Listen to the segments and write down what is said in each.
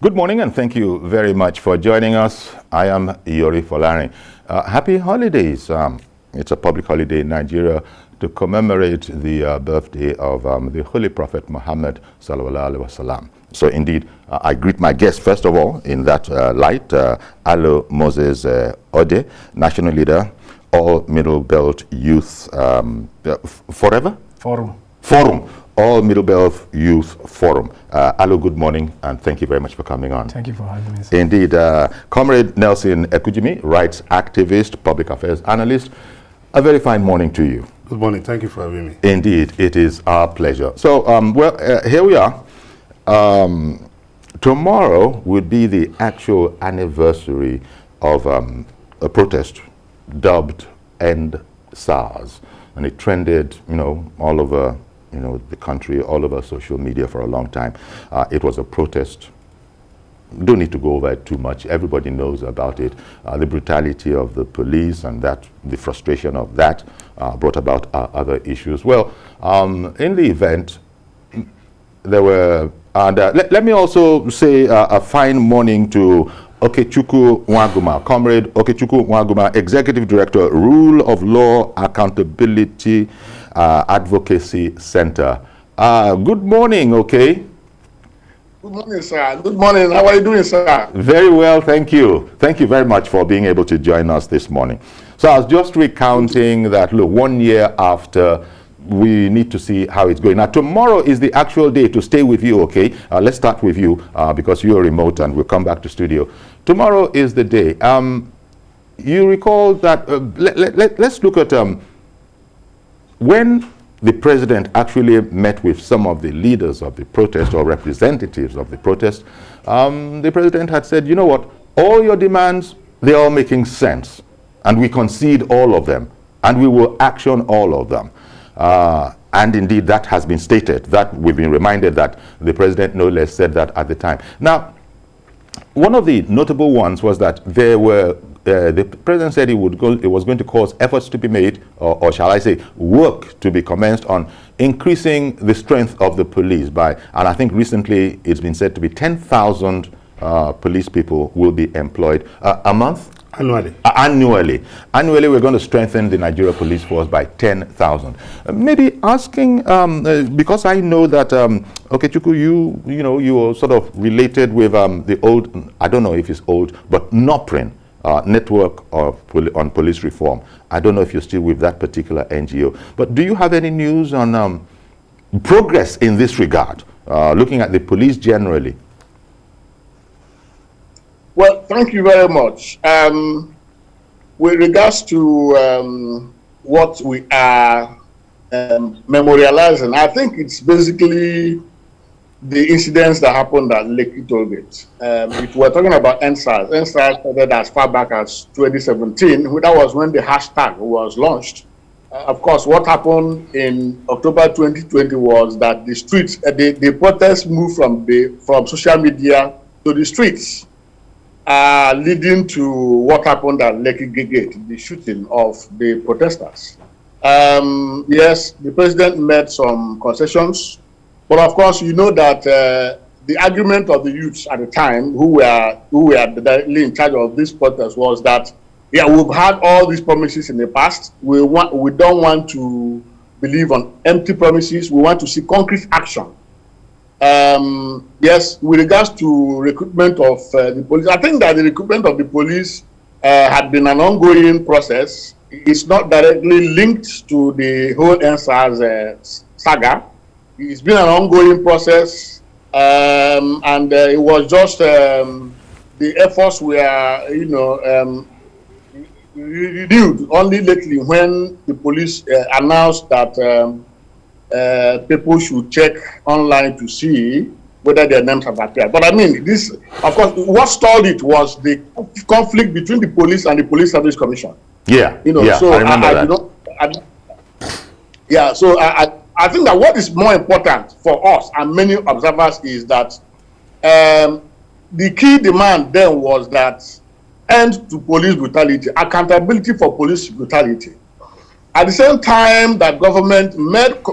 Good morning and thank you very much for joining us. I am Yori Folari. Happy holidays. It's a public holiday in Nigeria to commemorate the birthday of the Holy Prophet Muhammad sallallahu alaihi wasallam. So indeed, I greet my guests first of all in that light. Alo Moses Ode, National Leader, All Middle Belt Youth Forum. All Middle Belt Youth Forum. Alo, good morning, and thank you very much for coming on. Thank you for having me, sir. Indeed. Comrade Nelson Ekujumi, rights activist, public affairs analyst, a very fine morning to you. Good morning. Thank you for having me. Indeed, it is our pleasure. So, here we are. Tomorrow would be the actual anniversary of a protest dubbed Endsars, and it trended, all over the country, all over social media for a long time. It was a protest. Don't need to go over it too much. Everybody knows about it. The brutality of the police and the frustration of that brought about other issues. Well, in the event, there were, and let me also say a fine morning to Okechukwu Nwaguma, Comrade Okechukwu Nwaguma, Executive Director, Rule of Law Accountability Advocacy Center. Good morning, okay? Good morning, sir. Good morning. How are you doing, sir? Very well, thank you. Thank you very much for being able to join us this morning. So I was just recounting that, look, 1 year after, we need to see how it's going. Now, tomorrow is the actual day to stay with you, okay? Let's start with you because you're remote and we'll come back to studio. Tomorrow is the day. You recall that, let's look at when the president actually met with some of the leaders of the protest or representatives of the protest. The president had said, you know what, all your demands, they're all making sense. And we concede all of them. And we will action all of them. And indeed, that has been stated. That we've been reminded that the president no less said that at the time. Now, one of the notable ones was that there were, the president said it was going to cause efforts to be made, or shall I say, work to be commenced on increasing the strength of the police by, and I think recently it's been said to be 10,000 police people will be employed a month? Annually. Annually, we're going to strengthen the Nigeria police force by 10,000. Maybe asking, because I know that, Okechukwu, you were sort of related with the old, I don't know if it's old, but NOPRIN, Network on Police Reform. I don't know if you're still with that particular NGO. But do you have any news on progress in this regard, looking at the police generally? Well, thank you very much. With regards to what we are memorializing, I think it's basically the incidents that happened at Lekki Tollgate. If we're talking about Endsars, Endsars started as far back as 2017. That was when the hashtag was launched. Of course, what happened in October 2020 was that the streets, the protests moved from social media to the streets. Leading to what happened at Lekki Gate, the shooting of the protesters. Yes, the president made some concessions, but of course, you know that the argument of the youths at the time, who were directly in charge of this protest, was that, yeah, we've had all these promises in the past. We don't want to believe on empty promises. We want to see concrete action. Yes, with regards to recruitment of the police, I think that the recruitment of the police had been an ongoing process. It's not directly linked to the whole Endsars saga. It's been an ongoing process, and it was just the efforts were, renewed only lately when the police announced that people should check online to see whether their names have appeared. But I mean, this, of course, what stalled it was the conflict between the police and the Police Service Commission. Yeah, so I remember that. So I think that what is more important for us and many observers is that the key demand then was that end to police brutality, accountability for police brutality. At the same time that government made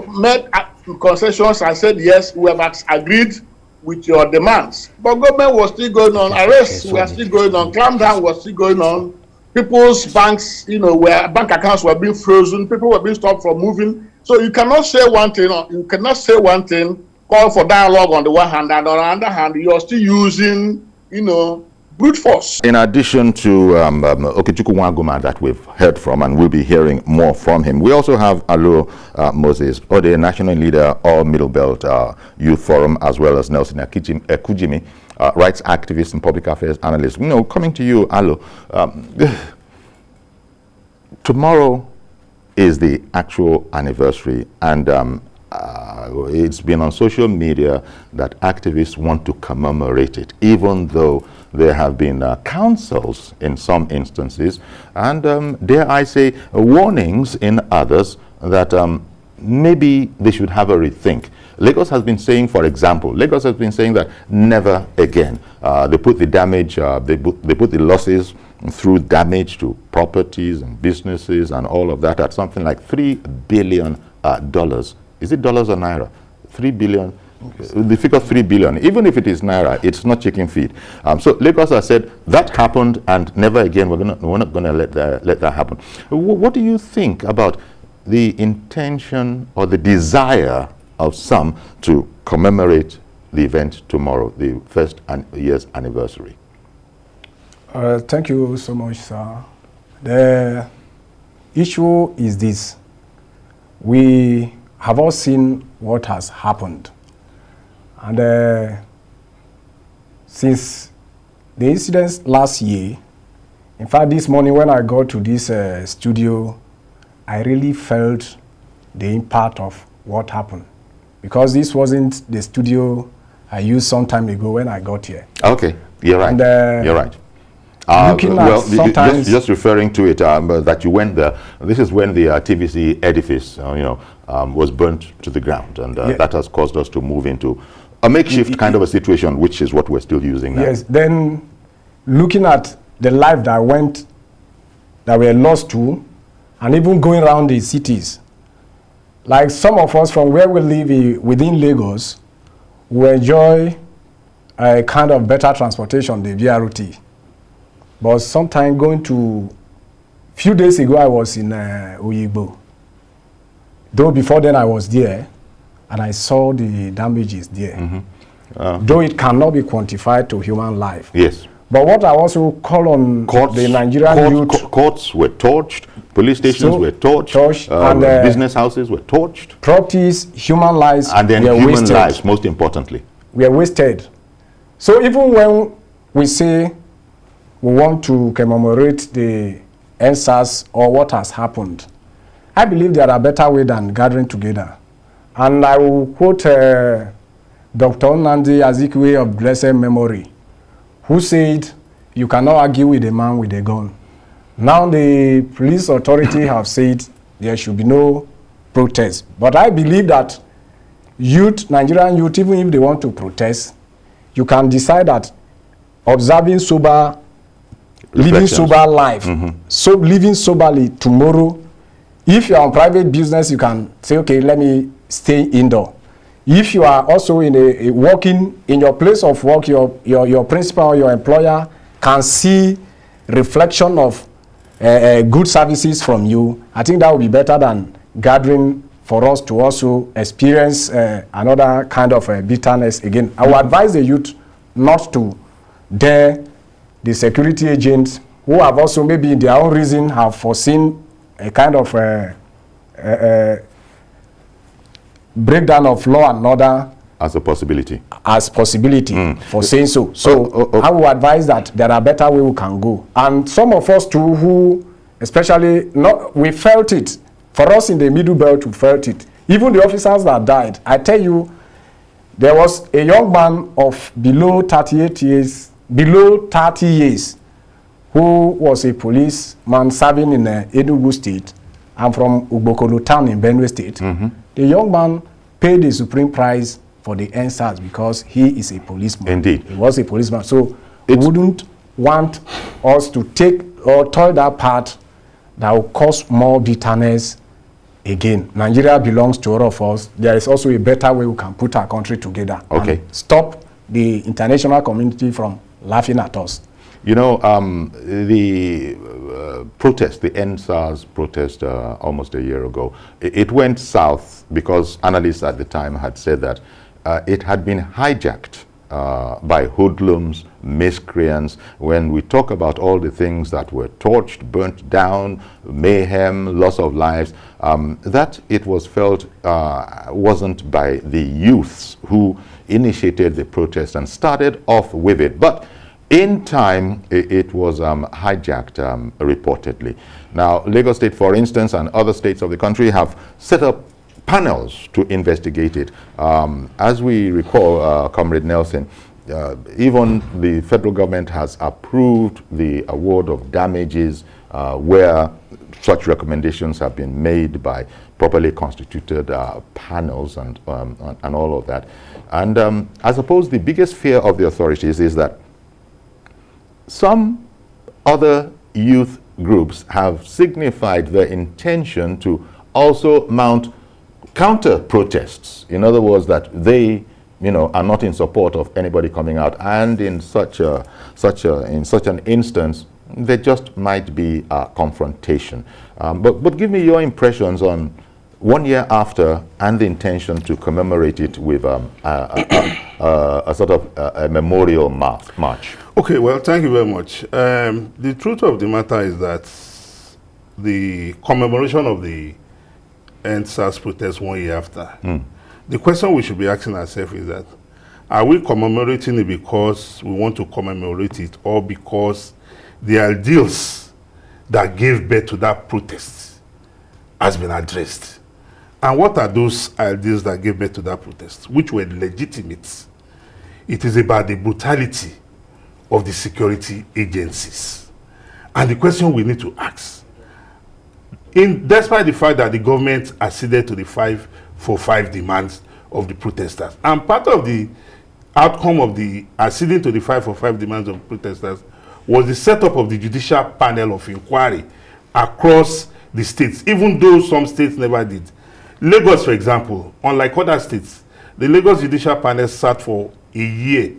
concessions and said, yes, we have agreed with your demands. But government was still going on, arrests were still going on, clampdown was still going on. People's banks, where bank accounts were being frozen, people were being stopped from moving. So you cannot say one thing, call for dialogue on the one hand, and on the other hand, you're still using, brute force. In addition to Okechukwu Nwaguma that we've heard from, and we'll be hearing more from him, we also have Alo Moses, the national leader of Middle Belt Youth Forum, as well as Nelson Ekujumi, rights activist and public affairs analyst. Coming to you, Alo, tomorrow is the actual anniversary, and it's been on social media that activists want to commemorate it, even though there have been counsels in some instances, and dare I say, warnings in others that maybe they should have a rethink. Lagos has been saying, for example, that never again. They put the damage, they put the losses through damage to properties and businesses and all of that at something like $3 billion. Is it dollars or naira? 3 billion. The figure 3 billion, even if it is naira, it's not chicken feed. So Lagos has said that happened and never again. We're not going to let that happen. What do you think about the intention or the desire of some to commemorate the event tomorrow, the first year's anniversary? Thank you so much, sir. The issue is this. We have all seen what has happened. And since the incidents last year, in fact, this morning when I got to this studio, I really felt the impact of what happened. Because this wasn't the studio I used some time ago when I got here. Okay, you're right. And, you're right. Just referring to it, that you went there. This is when the TVC edifice, was burnt to the ground, and that has caused us to move into a makeshift kind of a situation, which is what we're still using now. Yes. Then, looking at the life that were lost to, and even going around the cities, like some of us from where we live within Lagos, we enjoy a kind of better transportation, the BRT. But sometime few days ago, I was in Oyigbo. Though before then I was there, and I saw the damages there. Mm-hmm. Though it cannot be quantified to human life. Yes. But what I also call on the Nigerian youth... Courts were torched, police stations were torched, and business houses were torched. Properties, human lives, and then human lives, most importantly. We are wasted. So even when we say we want to commemorate the Endsars or what has happened, I believe there are better ways than gathering together. And I will quote Dr. Nnamdi Azikiwe of blessed memory, who said, you cannot argue with a man with a gun. Now the police authority have said there should be no protest. But I believe that Nigerian youth, even if they want to protest, you can decide that observing living sober life, so living soberly tomorrow. If you are on private business, you can say, okay, let me stay indoor. If you are also working in your place of work, your principal or your employer can see reflection of good services from you, I think that would be better than gathering for us to also experience another kind of bitterness again. I would advise the youth not to dare the security agents who have also maybe in their own reason have foreseen a kind of breakdown of law and order as a possibility. For saying so. So I will advise that there are better ways we can go. And some of us too who, especially, we felt it. For us in the Middle Belt, we felt it. Even the officers that died, I tell you, there was a young man of below 30 years, who was a policeman serving in Enugu State. I'm from Ugbokolo town in Benue State. Mm-hmm. The young man paid the supreme price for the Endsars because he is a policeman. Indeed. He was a policeman. So we wouldn't want us to take or toil that part that will cause more bitterness again. Nigeria belongs to all of us. There is also a better way we can put our country together. Okay. And stop the international community from laughing at us. You know, the protest, the Endsars protest almost a year ago, it went south because analysts at the time had said that it had been hijacked by hoodlums, miscreants. When we talk about all the things that were torched, burnt down, mayhem, loss of lives, that it was felt wasn't by the youths who initiated the protest and started off with it. But in time, it was hijacked, reportedly. Now, Lagos State, for instance, and other states of the country have set up panels to investigate it. As we recall, Comrade Nelson, even the federal government has approved the award of damages where such recommendations have been made by properly constituted panels and all of that. And I suppose the biggest fear of the authorities is that some other youth groups have signified their intention to also mount counter protests. In other words, that they, you know, are not in support of anybody coming out, and in such an instance, there just might be a confrontation. But give me your impressions on 1 year after and the intention to commemorate it with a sort of a memorial march. Okay, well, thank you very much. The truth of the matter is that the commemoration of the Endsars protest 1 year after, the question we should be asking ourselves is that, are we commemorating it because we want to commemorate it, or because the ideals that gave birth to that protest has been addressed? And what are those ideals that gave birth to that protest, which were legitimate? It is about the brutality of the security agencies. And the question we need to ask, despite the fact that the government acceded to the 545 demands of the protesters, and part of the outcome of the acceding to the 545 demands of protesters was the setup of the judicial panel of inquiry across the states, even though some states never did. Lagos, for example, unlike other states, the Lagos judicial panel sat for a year.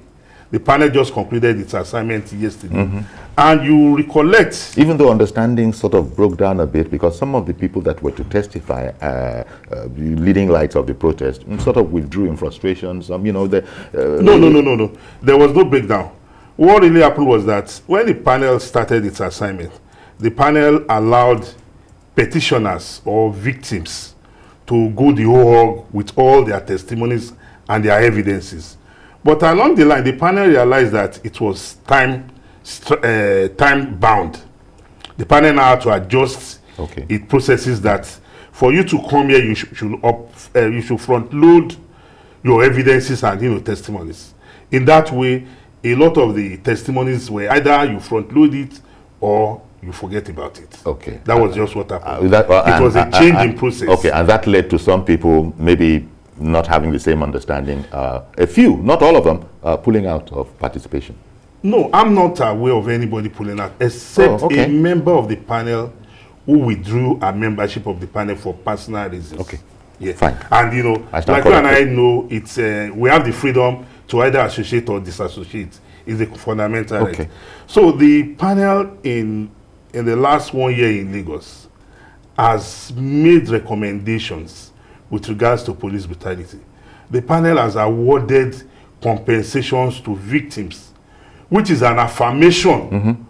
The panel just concluded its assignment yesterday. And you recollect, even though understanding sort of broke down a bit, because some of the people that were to testify, the leading lights of the protest, sort of withdrew in frustration. You know, no. There was no breakdown. What really happened was that when the panel started its assignment, the panel allowed petitioners or victims to go the whole hog with all their testimonies and their evidences. But along the line, the panel realized that it was time bound. The panel now had to adjust its processes, that for you to come here, you should front load your evidences and testimonies. In that way, a lot of the testimonies were either you front load it or you forget about it. Okay, that was just what happened. It was a change in process. Okay, and that led to some people maybe not having the same understanding. A few, not all of them, pulling out of participation. No, I'm not aware of anybody pulling out, except a member of the panel who withdrew a membership of the panel for personal reasons. Okay, yeah, fine. And like you and I know, it's we have the freedom to either associate or disassociate. Is a fundamental right. So the panel in the last 1 year in Lagos has made recommendations with regards to police brutality. The panel has awarded compensations to victims, which is an affirmation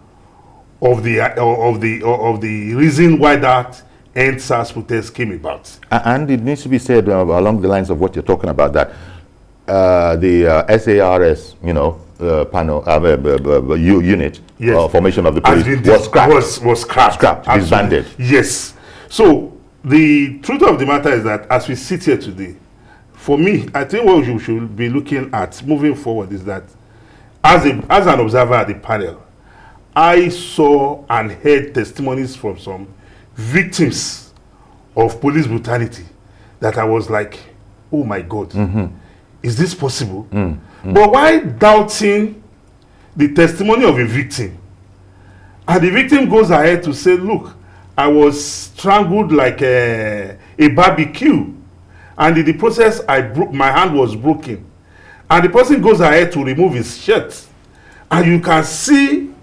of the reason why that Endsars protest came about. And it needs to be said along the lines of what you're talking about, that the SARS, panel unit, formation of the police was scrapped, disbanded. Yes. So the truth of the matter is that as we sit here today, for me, I think what you should be looking at moving forward is that as an observer at the panel, I saw and heard testimonies from some victims of police brutality that I was like, oh my God, is this possible? But why doubting the testimony of a victim? And the victim goes ahead to say, look, I was strangled like a barbecue. And in the process, my hand was broken. and the person goes ahead to remove his shirt, and you can see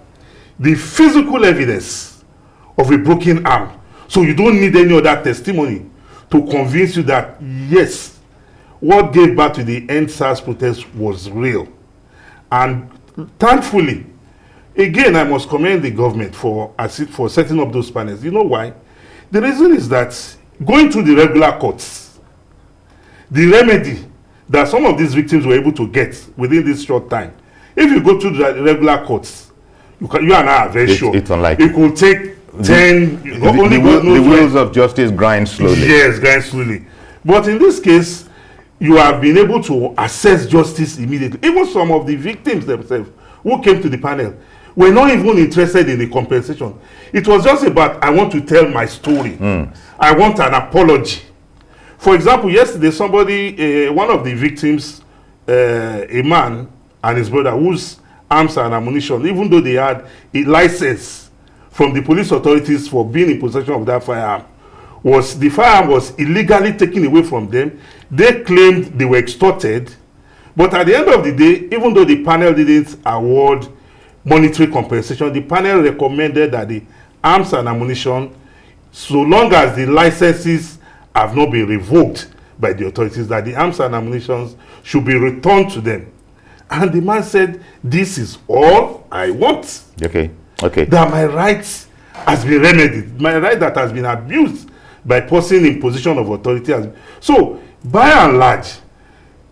the physical evidence of a broken arm. So you don't need any other testimony to convince you that, yes, what gave birth to the Endsars protest was real. And thankfully, again, I must commend the government for setting up those panels. You know why? The reason is that going to the regular courts, the remedy that some of these victims were able to get within this short time, if you go to the regular courts, you and I are very sure it's unlikely. It could take 10. The wheels of justice grind slowly. Yes, grind slowly. But in this case, you have been able to assess justice immediately. Even some of the victims themselves who came to the panel were not even interested in the compensation. It was just about, I want to tell my story. I want an apology. For example, yesterday, somebody, one of the victims, a man and his brother, whose arms and ammunition, even though they had a license from the police authorities for being in possession of that firearm, the firearm was illegally taken away from them. They claimed they were extorted. But at the end of the day, even though the panel didn't award monetary compensation, the panel recommended that the arms and ammunition, so long as the licenses have not been revoked by the authorities, that the arms and ammunition should be returned to them. And the man said, this is all I want. Okay. That my rights has been remedied. My right that has been abused by person in position of authority. So, by and large,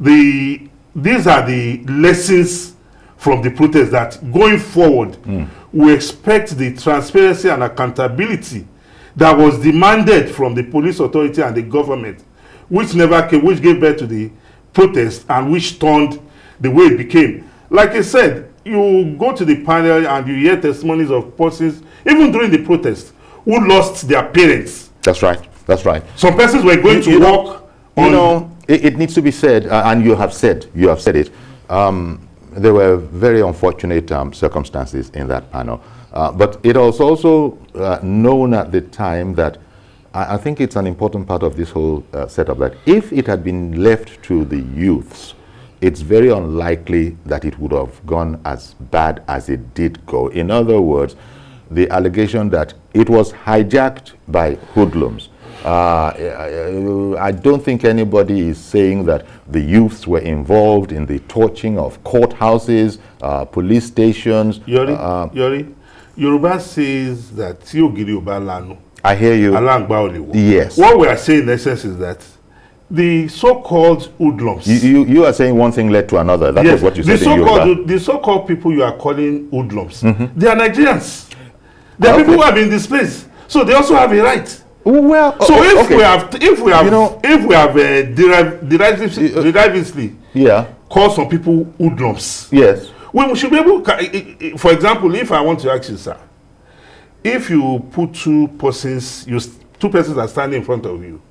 these are the lessons from the protest, that going forward, we expect the transparency and accountability that was demanded from the police authority and the government, which never came, which gave birth to the protest and which turned the way it became. Like I said, you go to the panel and you hear testimonies of persons, even during the protest, who lost their parents. That's right. Some persons were going to walk on... it needs to be said, and you have said it. There were very unfortunate circumstances in that panel. But it was also known at the time that I think it's an important part of this whole setup, that if it had been left to the youths, it's very unlikely that it would have gone as bad as it did go. In other words, the allegation that it was hijacked by hoodlums. I don't think anybody is saying that the youths were involved in the torching of courthouses, police stations. Yori, Yoruba says that I hear you. Yes. What we are saying in essence is that the so-called hoodlums. You are saying one thing led to another. That was what you said in Yoruba. The so-called people you are calling hoodlums, they are Nigerians. They are people who have been displaced, so they also have a right. Well, so if we have derivatively call some people hoodlums, yes, we should be able. For example, if I want to ask you, sir, if you put two persons are standing in front of you,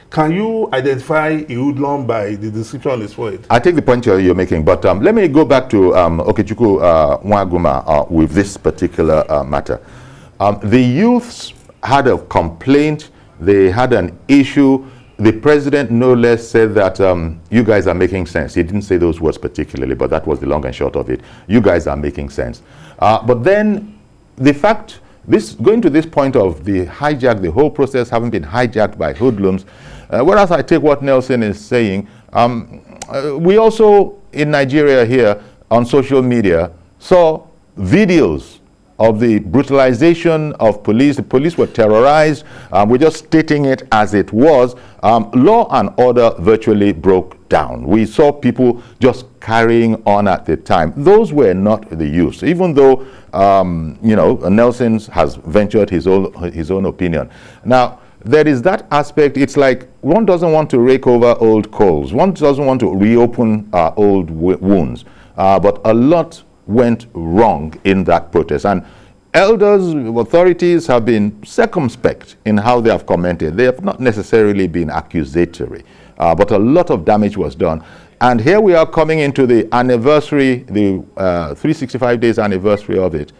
can you identify a hoodlum by the description on his forehead? I take the point you're making, but let me go back to Okechukwu Nwaguma with this particular matter. The youths had a complaint, they had an issue. The president no less said that you guys are making sense. He didn't say those words particularly, but that was the long and short of it. You guys are making sense. But then the fact, going to this point of the whole process having been hijacked by hoodlums, whereas I take what Nelson is saying, we also in Nigeria here on social media saw videos of the brutalization of police. The police were terrorized. We're just stating it as it was. Law and order virtually broke down. We saw people just carrying on at the time. Those were not the youths, even though Nelson has ventured his own opinion. Now, there is that aspect. It's like one doesn't want to rake over old coals. One doesn't want to reopen old wounds. But a lot went wrong in that protest, and elders, authorities have been circumspect in how they have commented. They have not necessarily been accusatory, but a lot of damage was done. And here we are coming into the anniversary, the 365 days anniversary of it,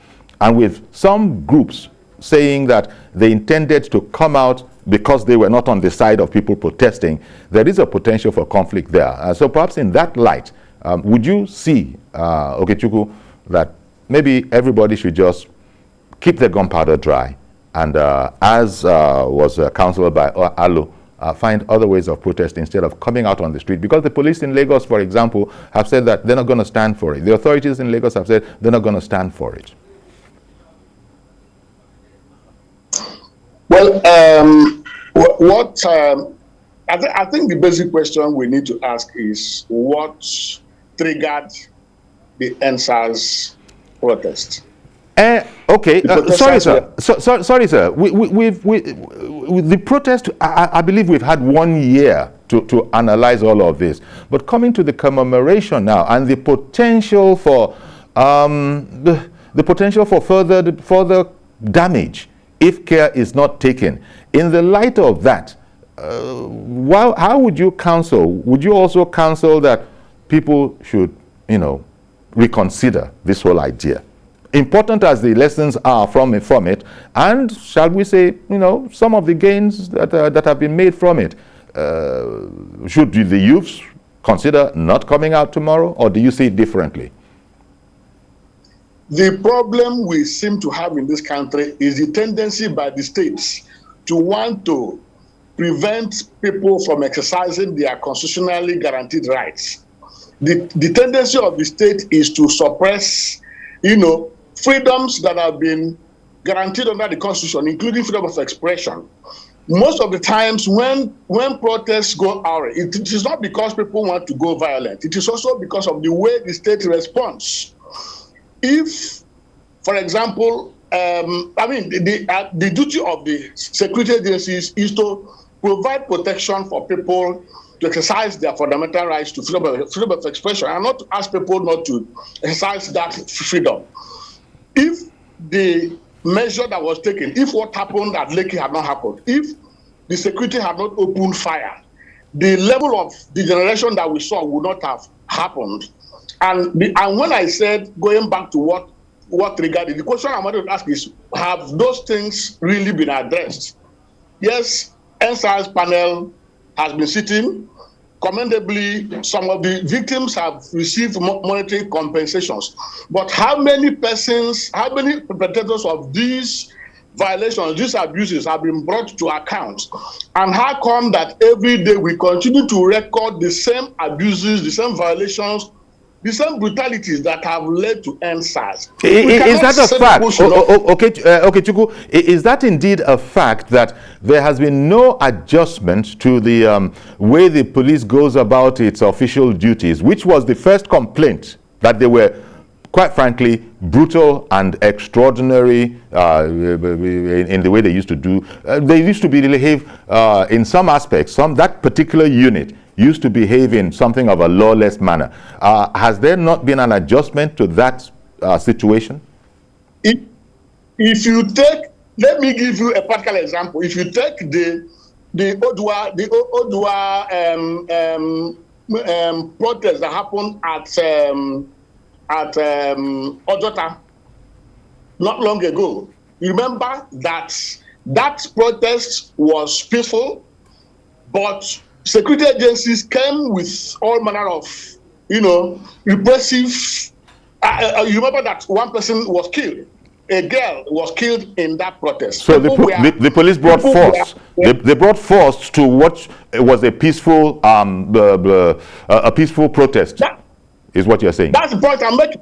and with some groups saying that they intended to come out because they were not on the side of people protesting. There is a potential for conflict there. So perhaps in that light, would you see, Okechukwu, that maybe everybody should just keep their gunpowder dry and, as was counseled by Alo, find other ways of protest instead of coming out on the street? Because the police in Lagos, for example, have said that they're not going to stand for it. The authorities in Lagos have said they're not going to stand for it. Well, I think the basic question we need to ask is what triggered the Endsars protest? Okay, sorry, sir. Sorry, sir. With the protest, I believe we've had 1 year to analyze all of this. But coming to the commemoration now and the potential for the potential for further damage if care is not taken. In the light of that, how would you counsel? Would you also counsel that people should, reconsider this whole idea? Important as the lessons are from it, and shall we say, some of the gains that have been made from it, should the youths consider not coming out tomorrow, or do you see it differently? The problem we seem to have in this country is the tendency by the states to want to prevent people from exercising their constitutionally guaranteed rights. The tendency of the state is to suppress, freedoms that have been guaranteed under the Constitution, including freedom of expression. Most of the times when protests go out, it is not because people want to go violent. It is also because of the way the state responds. If, for example, the duty of the security agencies is to provide protection for people to exercise their fundamental rights to freedom of expression, and not to ask people not to exercise that freedom. If the measure that was taken, if what happened at Lekki had not happened, if the security had not opened fire, the level of degeneration that we saw would not have happened. And when I said, going back to what triggered it, the question I wanted to ask is, have those things really been addressed? Yes, Endsars panel has been sitting. Commendably, some of the victims have received monetary compensations. But how many perpetrators of these violations, these abuses have been brought to account? And how come that every day we continue to record the same abuses, the same violations, the same brutalities that have led to Endsars? Is that a fact? Okay, Chukwu, is that indeed a fact that there has been no adjustment to the way the police goes about its official duties, which was the first complaint, that they were, quite frankly, brutal and extraordinary in the way they used to do? They used to behave in some aspects, that particular unit used to behave in something of a lawless manner. Has there not been an adjustment to that situation? If you take, let me give you a practical example. If you take the Odua protest that happened at Ojota not long ago, you remember that protest was peaceful, but security agencies came with all manner of, repressive. You remember that one person was killed. A girl was killed in that protest. So the police brought force. They brought force to what was a peaceful, a peaceful protest. Is what you're saying? That's the point I'm making.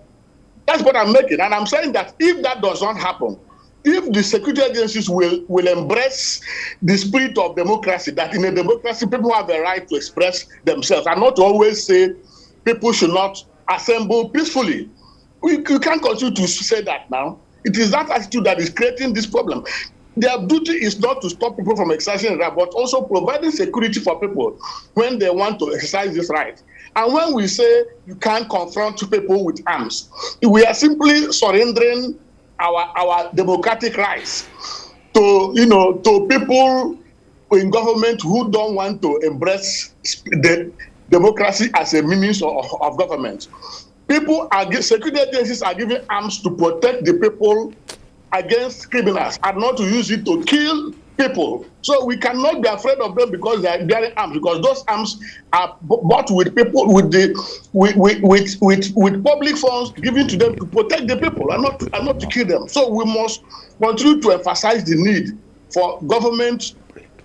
That's what I'm making, and I'm saying that if that does not happen, if the security agencies will embrace the spirit of democracy, that in a democracy people have a right to express themselves and not always say people should not assemble peacefully. You can't continue to say that now. It is that attitude that is creating this problem. Their duty is not to stop people from exercising their right, but also providing security for people when they want to exercise this right. And when we say you can't confront people with arms, we are simply surrendering our democratic rights to people in government who don't want to embrace the democracy as a means of government. Security agencies are giving arms to protect the people against criminals and not to use it to kill people. So we cannot be afraid of them because they are bearing arms, because those arms are bought with people with public funds given to them to protect the people and not to kill them. So we must continue to emphasize the need for government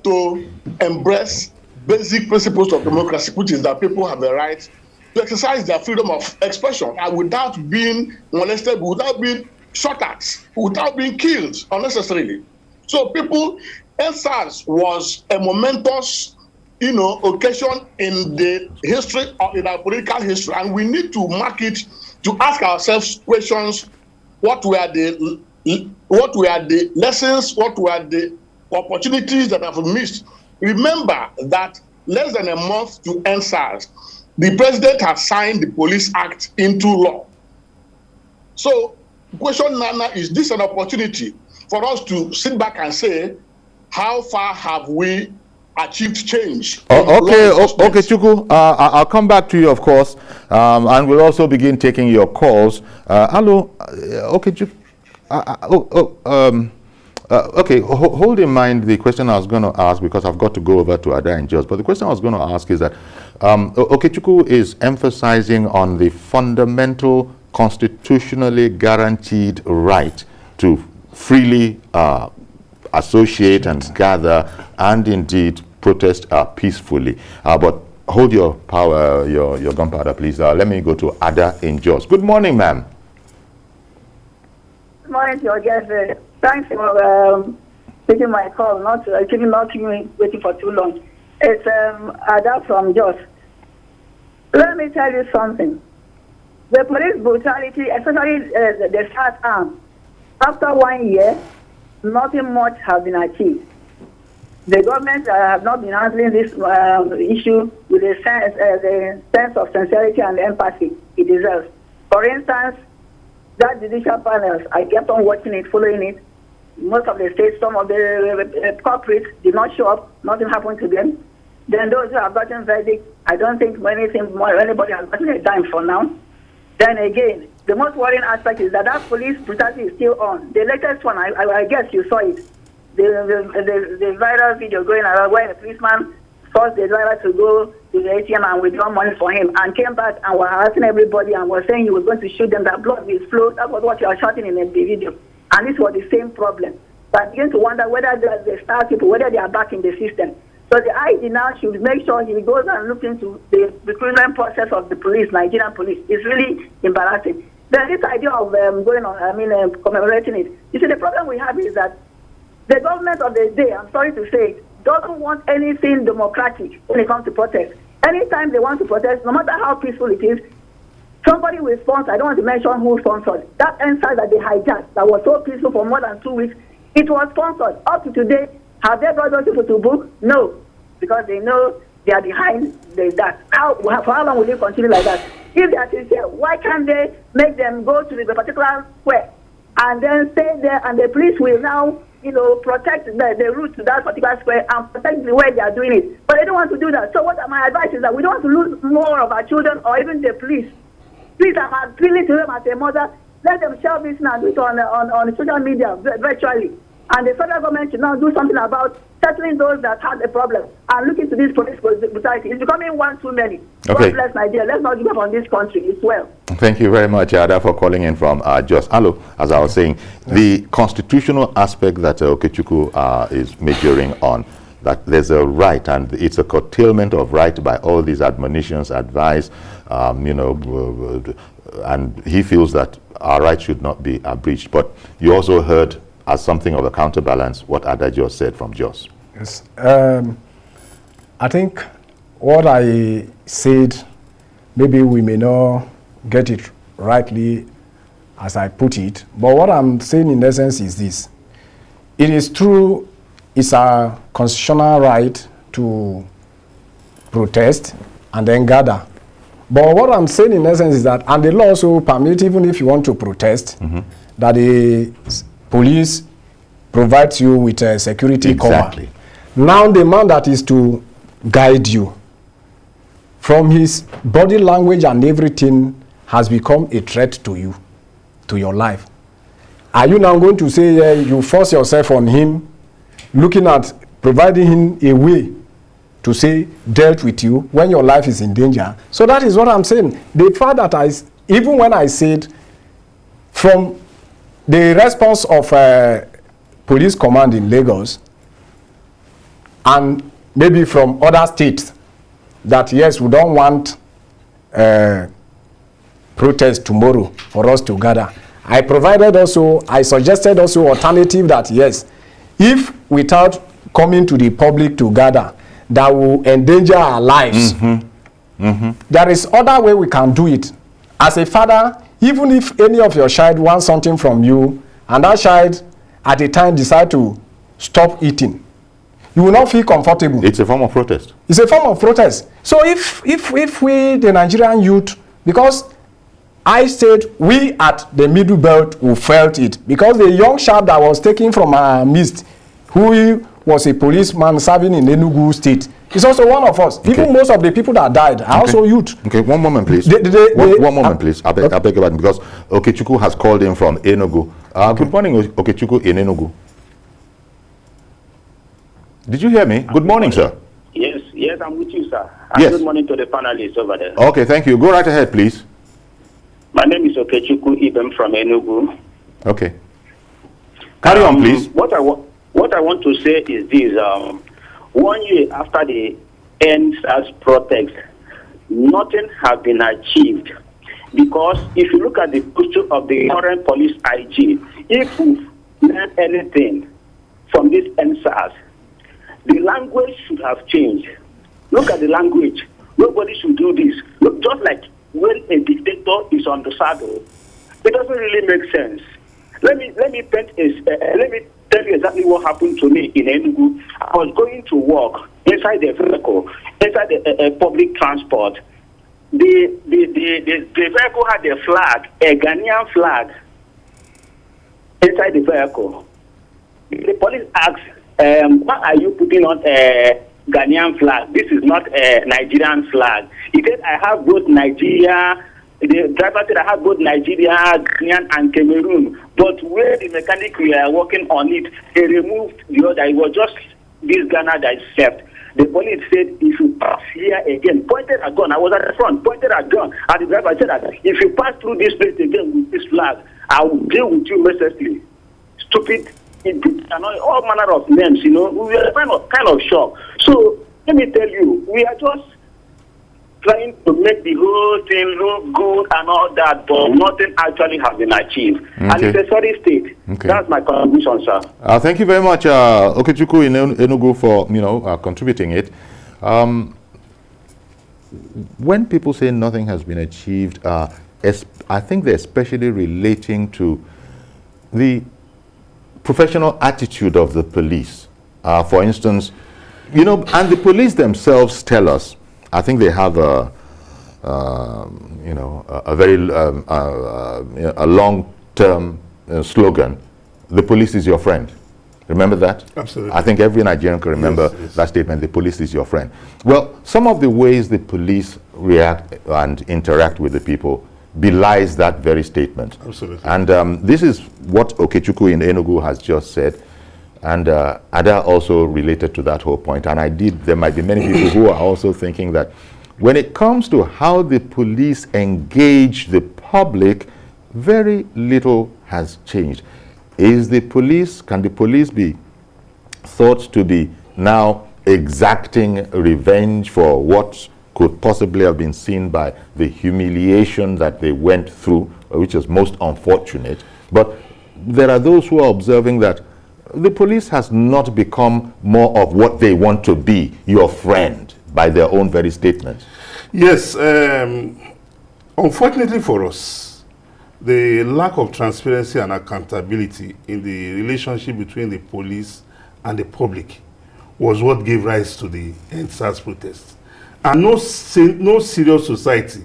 to embrace basic principles of democracy, which is that people have the right to exercise their freedom of expression and without being molested, without being shot at, without being killed unnecessarily. So Endsars was a momentous, occasion in the history of in our political history, and we need to mark it to ask ourselves questions: what were the lessons? What were the opportunities that have missed? Remember that less than a month to Endsars, the president has signed the Police Act into law. So, the question now is this an opportunity for us to sit back and say, how far have we achieved change? Okay, Chukwu. I'll come back to you, of course, and we'll also begin taking your calls. Hello, okay, Chukwu. Okay, hold in mind the question I was going to ask, because I've got to go over to Ada and Jos. But the question I was going to ask is that Okechukwu is emphasizing on the fundamental constitutionally guaranteed right to freely associate and gather and indeed protest peacefully. But hold your power, your gunpowder, please. Let me go to Ada in Jos. Good morning, ma'am. Good morning, your guest. Thanks for taking my call, not waiting for too long. It's Ada from Jos. Let me tell you something. The police brutality, especially the start arm, after 1 year, nothing much has been achieved. The government have not been handling this issue with the sense of sincerity and empathy it deserves. For instance, that judicial panels, I kept on watching it, following it. Most of the states, some of the culprits did not show up. Nothing happened to them. Then those who have gotten verdict, I don't think anybody has gotten a dime for now. Then again, the most worrying aspect is that police brutality is still on. The latest one, I guess you saw it. The viral video going around where a policeman forced the driver to go to the ATM and withdraw money for him and came back and was harassing everybody and was saying he was going to shoot them, that blood will flow. That was what you are shouting in the video. And this was the same problem. So I begin to wonder whether the star people, whether they are back in the system. So the IG now should make sure he goes and looks into the recruitment process of the police, Nigerian police. It's really embarrassing. Then this idea of commemorating it. You see, the problem we have is that the government of the day, I'm sorry to say it, doesn't want anything democratic when it comes to protest. Anytime they want to protest, no matter how peaceful it is, somebody will sponsor. I don't want to mention who sponsored. That Endsars that they hijacked, that was so peaceful for more than 2 weeks, it was sponsored. Up to today, have they brought those people to book? No, because they know they are behind that. For how long will they continue like that? If they are sincere, why can't they make them go to the particular square and then stay there, and the police will now protect the route to that particular square and protect the way they are doing it? But they don't want to do that. So what my advice is that we don't want to lose more of our children or even the police. Please, I'm appealing to them as a mother. Let them share this now, do it on social media virtually. And the federal government should now do something about settling those that have a problem and look into this police brutality. It's becoming one too many. Okay. God bless Nigeria. Let's not give up on this country. It's well. Thank you very much, Ada, for calling in from Jos. Hello, as I was saying, the constitutional aspect that Okechukwu is majoring on, that there's a right, and it's a curtailment of right by all these admonitions, advice, and he feels that our rights should not be breached. But you also heard, as something of a counterbalance, what Ada just said from Jos. Yes. I think what I said, maybe we may not get it rightly as I put it, but what I'm saying in essence is this. It is true, it's a constitutional right to protest and then gather. But what I'm saying in essence is that, and the law also permits, even if you want to protest, that the police provides you with a security cover. Now the man that is to guide you, from his body language and everything, has become a threat to you, to your life. are you now going to say you force yourself on him, looking at providing him a way to say dealt with you when your life is in danger? So that is what I'm saying. The fact that even when I said from the response of police command in Lagos and maybe from other states that yes, we don't want protest tomorrow for us to gather. I suggested also alternative that yes, if without coming to the public to gather, that will endanger our lives. There is other way we can do it. As a father, even if any of your child wants something from you, and that child at the time decide to stop eating, you will not feel comfortable. It's a form of protest. It's a form of protest. So if we, the Nigerian youth, because I said we at the middle belt who felt it, because the young chap that was taken from our midst, who was a policeman serving in Enugu State, is also one of us. Okay. Even most of the people that died are also youth. Okay, one moment, please. One moment, please. I beg your pardon, because Okechukwu has called in from Enugu. Good morning, Okechukwu in Enugu. Did you hear me? Good morning, sir. Yes, I'm with you, sir. Yes. Good morning to the panelists over there. Okay, thank you. Go right ahead, please. My name is Okechukwu Ibem from Enugu. Okay. Carry on, please. What I want to say is this. 1 year after the Endsars protest, nothing has been achieved. Because if you look at the posture of the current police IG, if we learn anything from this Endsars, the language should have changed. Look at the language. Nobody should do this. Look, just like when a dictator is on the saddle, it doesn't really make sense. Let me tell you exactly what happened to me in Enugu. I was going to work inside the vehicle, inside the public transport. The vehicle had a flag, a Ghanaian flag, inside the vehicle. The police asked, why are you putting on a Ghanaian flag? This is not a Nigerian flag. He said, I have both Nigeria. The driver said, I have both Nigeria, Ghanaian, and Cameroon. But where the mechanic we are working on it, he removed the other. It was just this Ghana that is left. The police said, if you pass here again, pointed a gun. I was at the front, pointed a gun. And the driver said that if you pass through this place again with this flag, I will deal with you mercilessly. Stupid, all manner of names, you know. We were kind of shocked. So let me tell you, we are just trying to make the whole thing look good and all that, but nothing actually has been achieved. Okay. And it's a sorry state. Okay. That's my contribution, sir. Thank you very much, Okechukwu in Enugu, for contributing it. When people say nothing has been achieved, I think they're especially relating to the professional attitude of the police. For instance, and the police themselves tell us, I think they have a very long-term slogan. The police is your friend. Remember that? Absolutely. I think every Nigerian can remember that statement. The police is your friend. Well, some of the ways the police react and interact with the people belies that very statement. Absolutely. And this is what Okechukwu in Enugu has just said. And Ada also related to that whole point. And there might be many people who are also thinking that when it comes to how the police engage the public, very little has changed. Can the police be thought to be now exacting revenge for what could possibly have been seen by the humiliation that they went through, which is most unfortunate? But there are those who are observing that the police has not become more of what they want to be, your friend, by their own very statements. Yes, unfortunately for us, the lack of transparency and accountability in the relationship between the police and the public was what gave rise to the Endsars protests. And no serious society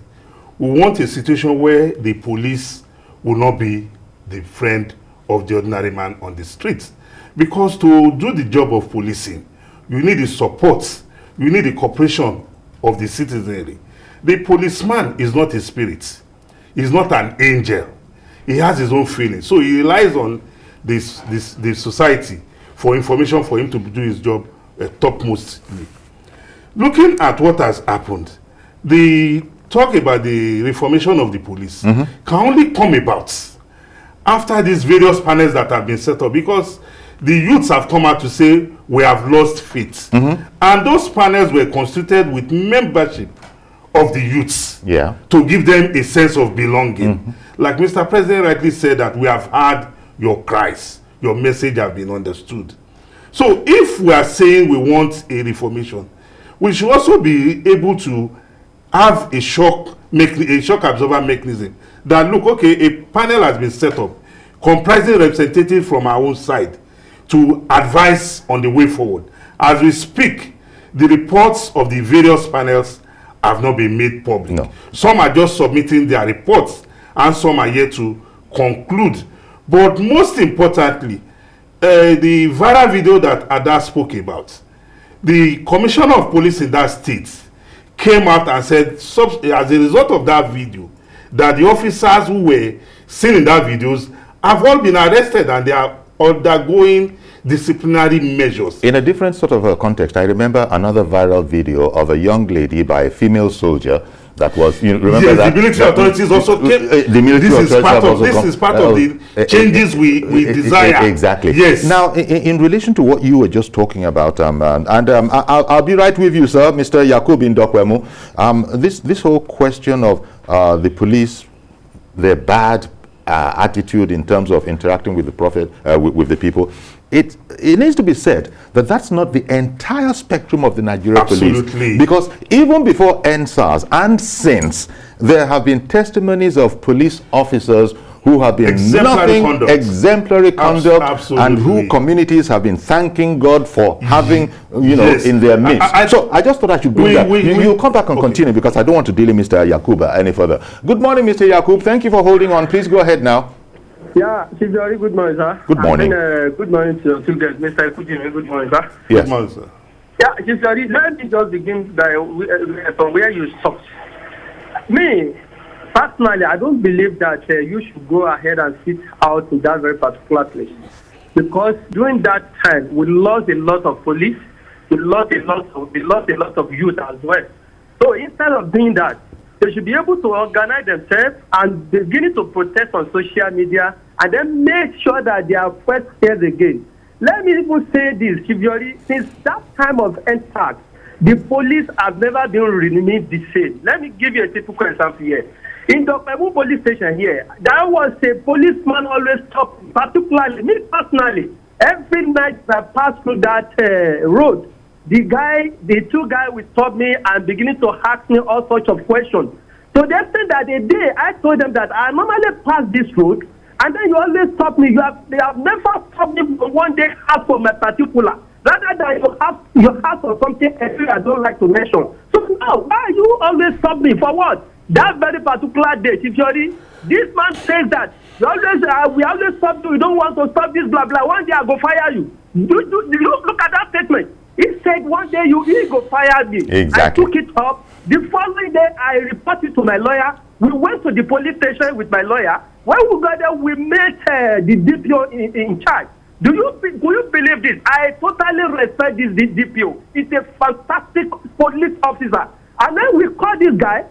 will want a situation where the police will not be the friend of the ordinary man on the streets. Because to do the job of policing, you need the support, you need the cooperation of the citizenry. The policeman is not a spirit. He's not an angel. he has his own feelings. So he relies on this society for information for him to do his job topmostly. Looking at what has happened, the talk about the reformation of the police can only come about after these various panels that have been set up, because the youths have come out to say we have lost faith. And those panels were constituted with membership of the youths to give them a sense of belonging. Like Mr. President rightly said, that we have heard your cries, your message have been understood. So if we are saying we want a reformation, we should also be able to have a shock absorber mechanism that, look, okay, a panel has been set up comprising representatives from our own side to advise on the way forward. As we speak, the reports of the various panels have not been made public. No. Some are just submitting their reports and some are yet to conclude. But most importantly, the viral video that Ada spoke about, the commissioner of police in that state came out and said, as a result of that video, that the officers who were seen in that videos have all been arrested and they are undergoing disciplinary measures. In a different sort of a context, I remember another viral video of a young lady by a female soldier that was, you remember yes, that? The military authorities also came. The military this authorities is part of the changes we desire. Exactly. Yes. Now, in relation to what you were just talking about, I'll be right with you, sir, Mr. Yakub Indokwemu. This whole question of the police, their bad attitude in terms of interacting with the prophet, with the people, it needs to be said that that's not the entire spectrum of the Nigerian police. Because even before Endsars and since, there have been testimonies of police officers who have been exemplary conduct, and who communities have been thanking God for having, in their midst. So I just thought I should bring that. You'll come back and continue, because I don't want to delay Mr. Yakuba any further. Good morning, Mr. Yakub. Thank you for holding on. Please go ahead now. Yeah, very good morning, sir. Good morning. Good morning to you guys, Mr. Ekujumi. Good morning, sir. Yes. Good morning, sir. Yeah, let me just begin from where you stopped. Me, personally, I don't believe that you should go ahead and sit out in that very particular place. Because during that time, we lost a lot of police, we lost a lot of youth as well. So instead of doing that, they should be able to organize themselves and begin to protest on social media, and then make sure that they are first heard again. Let me even say this, since that time of Endsars, the police have never been remained the same. Let me give you a typical example here. In the Pebu police station here, there was a policeman always stopped, particularly, me personally, every night I pass through that road, the two guys will stop me and beginning to ask me all sorts of questions. So they said that a day I told them that I normally pass this road, and then you always stop me. They have never stopped me for one day ask for my particular. Rather than you ask for something I don't like to mention. So now, why you always stop me for what? That very particular day, this man says that we always stop you. We don't want to stop this blah blah. One day I go fire you. Look at that statement. He said one day he go fire me. Exactly. I took it up. The following day I reported to my lawyer. We went to the police station with my lawyer. When we got there, we met the DPO in charge. Do you believe this? I totally respect this DPO. It's a fantastic police officer. And then we call this guy.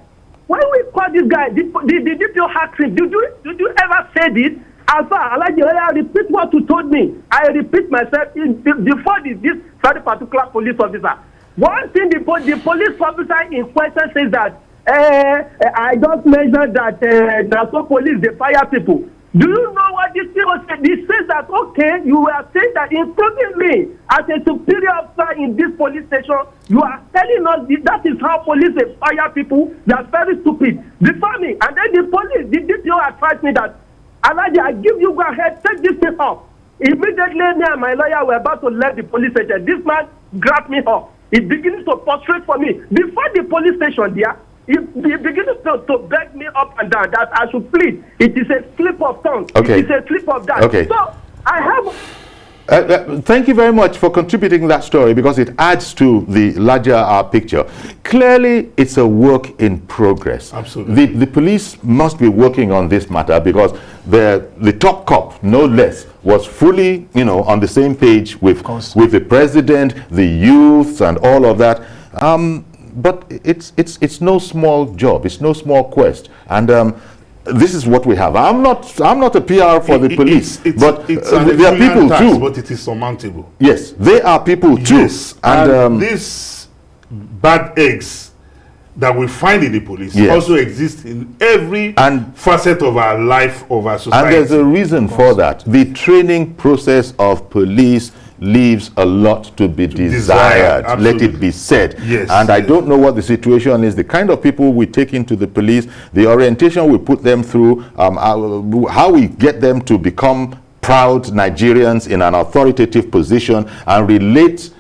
When we call this guy, the DPO asked him, did you ever say this? Alpha, I repeat what you told me. I repeat myself before this very particular police officer. One thing the police officer in question says that I just mentioned that Nassau police, they fire people. Do you know what this thing said? He says that, okay, you are saying that, including me, as a superior officer in this police station, you are telling us that is how police fire people. They are very stupid. Before me, and then the DPO advised me that, Alaji, I give you go ahead, take this thing off. Immediately, me and my lawyer were about to leave the police station. This man grabbed me up. He begins to prostrate for me. Before the police station there, he begins to beg me up and down that I should plead. It is a slip of tongue. Okay. It is a slip of that. Okay. So I have Thank you very much for contributing that story, because it adds to the larger picture. Clearly, it's a work in progress. Absolutely. The police must be working on this matter, because the top cop, no less, was fully, on the same page with the president, the youths, and all of that. But it's no small job. It's no small quest. And this is what we have. I'm not a PR for the police, but there are people too. But it is surmountable. Yes, they are people too. Yes, and these bad eggs that we find in the police also exist in every facet of our life, of our society. And there's a reason for that. The training process of police leaves a lot to be desired. Let it be said. Yes, and I don't know what the situation is, the kind of people we take into the police, the orientation we put them through, how we get them to become proud Nigerians in an authoritative position and relate,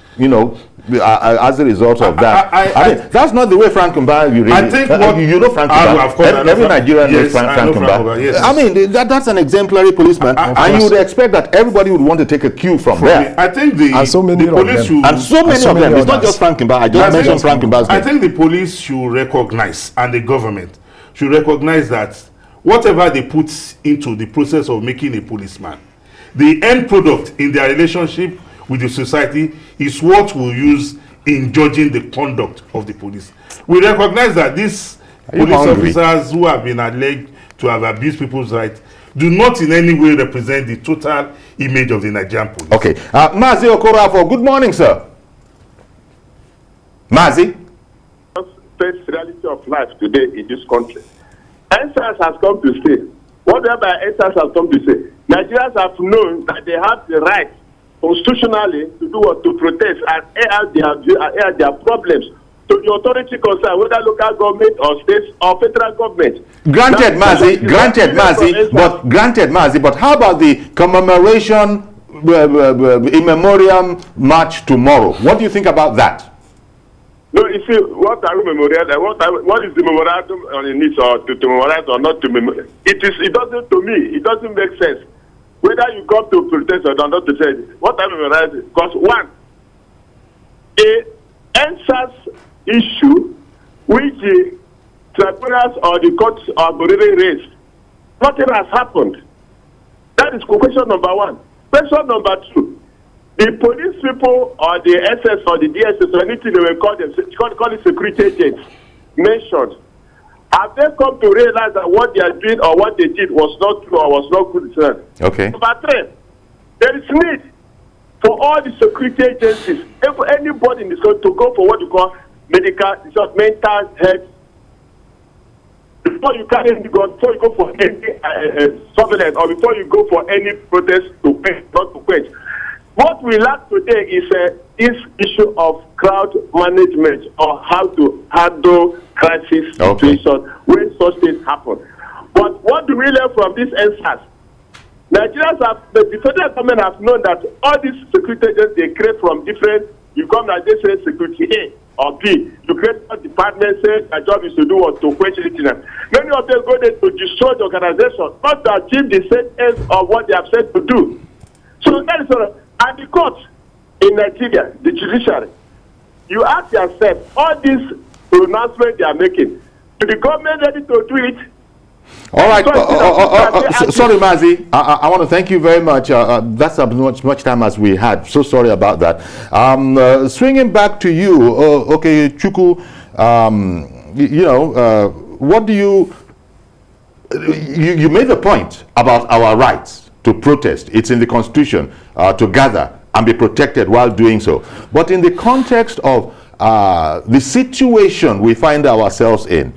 as a result of that. I mean, that's not the way Frank Mba really. I think Frank Mba. Every Nigerian knows Frank Mba. Yes. I mean, that's an exemplary policeman, and you would expect that everybody would want to take a cue from there. I think the police should, and so many of them. It's not just Frank Mba. I just mentioned Frank Mba's name. I think the police should recognize, and the government should recognize, that whatever they put into the process of making a policeman, the end product in their relationship with the society is what we'll use in judging the conduct of the police. We recognize that these police officers who have been alleged to have abused people's rights do not in any way represent the total image of the Nigerian police. Okay. Mazi Okorafo, good morning, sir. Mazi? Face reality of life today in this country. Endsars has come to say, whatever Endsars has come to say, Nigerians have known that they have the right constitutionally to do what? To protest and air their problems to the authority concerned, whether local government or state or federal government. Granted, Mazi, but how about the commemoration in memoriam march tomorrow? What do you think about that? No, you see, what are we memorial? What is the memorandum on the needs, or to memorialize or not to memorialize? It doesn't, to me, it doesn't make sense. Whether you come to protest or not to say, what are we memorializing? Because one, a Endsars issue which the tribunals or the courts are already raised, nothing has happened. That is question number one. Question number two, the police people or the SS or the DSS or anything they will call it security agents mentioned, have they come to realize that what they are doing or what they did was not true or was not good? Okay. Number three, there is need for all the security agencies, anybody in this country, to go for what you call mental health. Before you carry any gun, before you go for any surveillance, or before you go for any protest to quench, not to quench. What we lack today is this issue of crowd management, or how to handle crisis situations when such things happen. But what do we learn from this Endsars? Nigerians have, the federal government has known that all these security agents they create from different, you come like they say security A or B, you create a department, say their job is to do what? To quench anything. Many of them go there to destroy the organization, not to achieve the same ends of what they have said to do. So that is and the court in Nigeria, the judiciary, you ask yourself, all these pronouncements they are making, is the government ready to do it? All right. Sorry, Mazi. I want to thank you very much. That's as much time as we had. So sorry about that. Swinging back to you, okay, Chuku. What do you made the point about our rights to protest. It's in the Constitution to gather and be protected while doing so. But in the context of the situation we find ourselves in,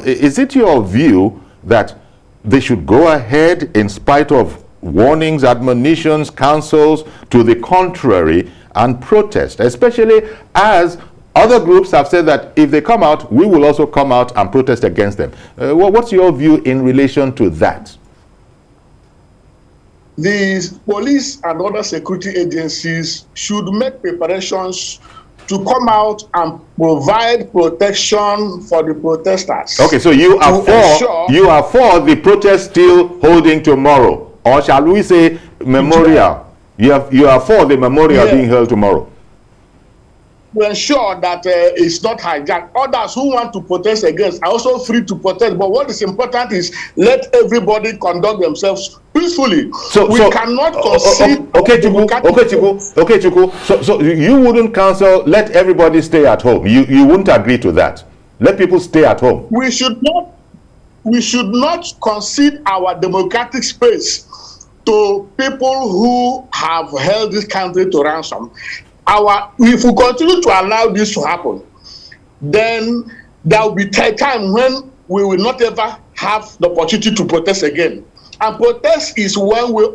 is it your view that they should go ahead in spite of warnings, admonitions, counsels to the contrary and protest, especially as other groups have said that if they come out, we will also come out and protest against them? What's your view in relation to that? The police and other security agencies should make preparations to come out and provide protection for the protesters. Okay, so you are for the protest still holding tomorrow, or shall we say memorial? You are for the memorial being held tomorrow. To ensure that it's not hijacked. Others who want to protest against are also free to protest. But what is important is let everybody conduct themselves peacefully. So we cannot concede. Okay, Chuku. So you wouldn't counsel let everybody stay at home. You wouldn't agree to that. Let people stay at home. We should not concede our democratic space to people who have held this country to ransom. If we continue to allow this to happen, then there will be a time when we will not ever have the opportunity to protest again. And protest is when we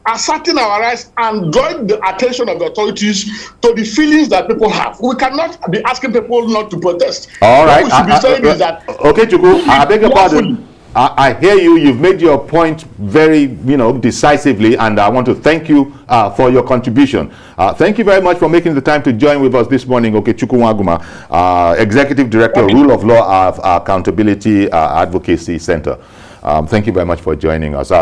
asserting our rights and drawing the attention of the authorities to the feelings that people have. We cannot be asking people not to protest. All right. What we should be saying is that. Okay, Chuku, I beg your pardon. I hear you. You've made your point very, decisively, and I want to thank you for your contribution. Thank you very much for making the time to join with us this morning, Chuku Nwaguma, Executive Director, Rule of Law of Accountability Advocacy Center. Thank you very much for joining us.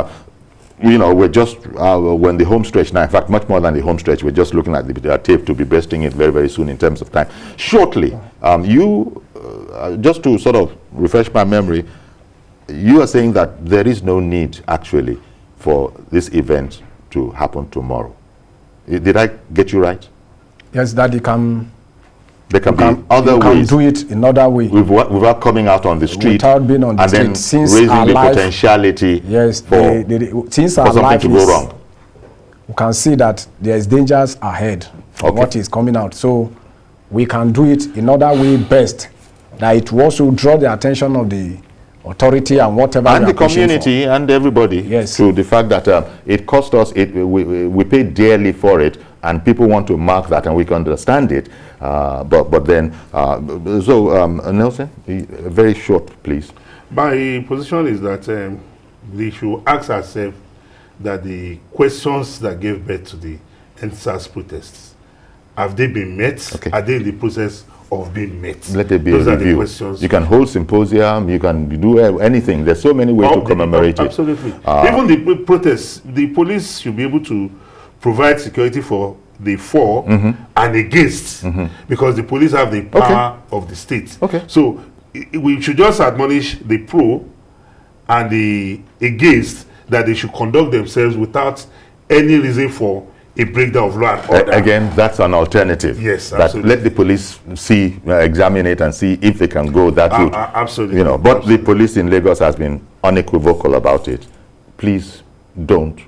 We're just when the home stretch now. In fact, much more than the home stretch. We're just looking at the tape to be bursting it very, very soon in terms of time. Shortly, just to sort of refresh my memory. You are saying that there is no need, actually, for this event to happen tomorrow. Did I get you right? Yes, that there can be other ways. Do it in other way. Without coming out on the street. Without being on the street. And then since raising the potentiality since for something to go wrong. We can see that there is dangers ahead from what is coming out. So we can do it in other way best. That it will also draw the attention of the authority and whatever, and the community and everybody, to the fact that it cost us, we paid dearly for it, and people want to mark that, and we can understand it. But then, Nelson, very short, please. My position is that we should ask ourselves that the questions that gave birth to the Endsars protests, have they been met? Okay. Are they in the process of being met? Let it be a review. You can hold symposium, you can do anything. There's so many ways to commemorate it. Absolutely. Even the protests, the police should be able to provide security for the for and against, because the police have the power of the state. Okay. So we should just admonish the pro and the against that they should conduct themselves without any reason for a breakdown of law and order. Again, that's an alternative. Yes, absolutely. Let the police see, examine it, and see if they can go that route. Absolutely. But the police in Lagos has been unequivocal about it. Please don't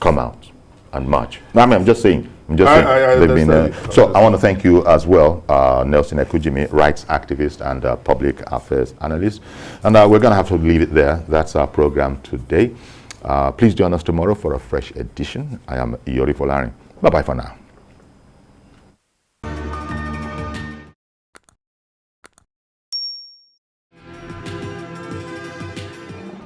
come out and march. I'm just saying. So I want to thank you as well, Nelson Ekujumi, rights activist and public affairs analyst. And we're going to have to leave it there. That's our program today. Please join us tomorrow for a fresh edition. I am Iyori Folarin. Bye-bye for now.